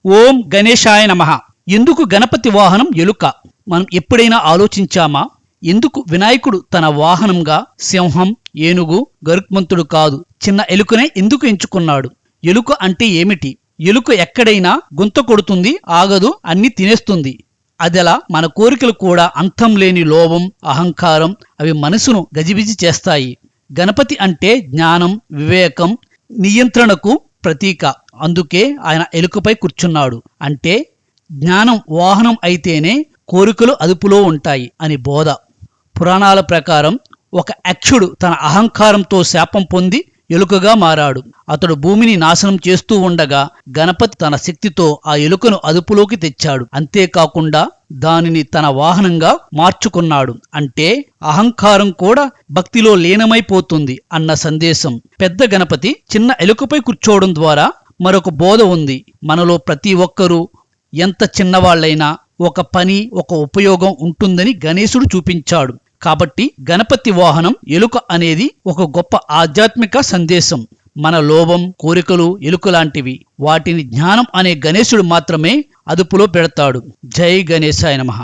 ఓం గణేశాయ నమః. ఎందుకు గణపతి వాహనం ఎలుక? మనం ఎప్పుడైనా ఆలోచించామా? ఎందుకు వినాయకుడు తన వాహనంగా సింహం, ఏనుగు, గరుత్మంతుడు కాదు, చిన్న ఎలుకనే ఎందుకు ఎంచుకున్నాడు? ఎలుక అంటే ఏమిటి? ఎలుక ఎక్కడైనా గుంత కొడుతుంది, ఆగదు, అన్ని తినేస్తుంది. అదెలా? మన కోరికలు కూడా అంతం లేని లోభం, అహంకారం, అవి మనసును గజిబిజి చేస్తాయి. గణపతి అంటే జ్ఞానం, వివేకం, నియంత్రణకు ప్రతీక. అందుకే ఆయన ఎలుకపై కూర్చున్నాడు. అంటే జ్ఞానం వాహనం అయితేనే కోరికలు అదుపులో ఉంటాయి అని బోధ. పురాణాల ప్రకారం ఒక యక్షుడు తన అహంకారంతో శాపం పొంది ఎలుకగా మారాడు. అతడు భూమిని నాశనం చేస్తూ ఉండగా గణపతి తన శక్తితో ఆ ఎలుకను అదుపులోకి తెచ్చాడు. అంతేకాకుండా దానిని తన వాహనంగా మార్చుకున్నాడు. అంటే అహంకారం కూడా భక్తిలో లీనమైపోతుంది అన్న సందేశం. పెద్ద గణపతి చిన్న ఎలుకపై కూర్చోవడం ద్వారా మరొక బోధ ఉంది. మనలో ప్రతి ఒక్కరూ ఎంత చిన్నవాళ్లైనా ఒక పని, ఒక ఉపయోగం ఉంటుందని గణేశుడు చూపించాడు. కాబట్టి గణపతి వాహనం ఎలుక అనేది ఒక గొప్ప ఆధ్యాత్మిక సందేశం. మన లోభం, కోరికలు ఎలుకలాంటివి. వాటిని జ్ఞానం అనే గణేశుడు మాత్రమే అదుపులో పెడతాడు. జై గణేశాయ నమః.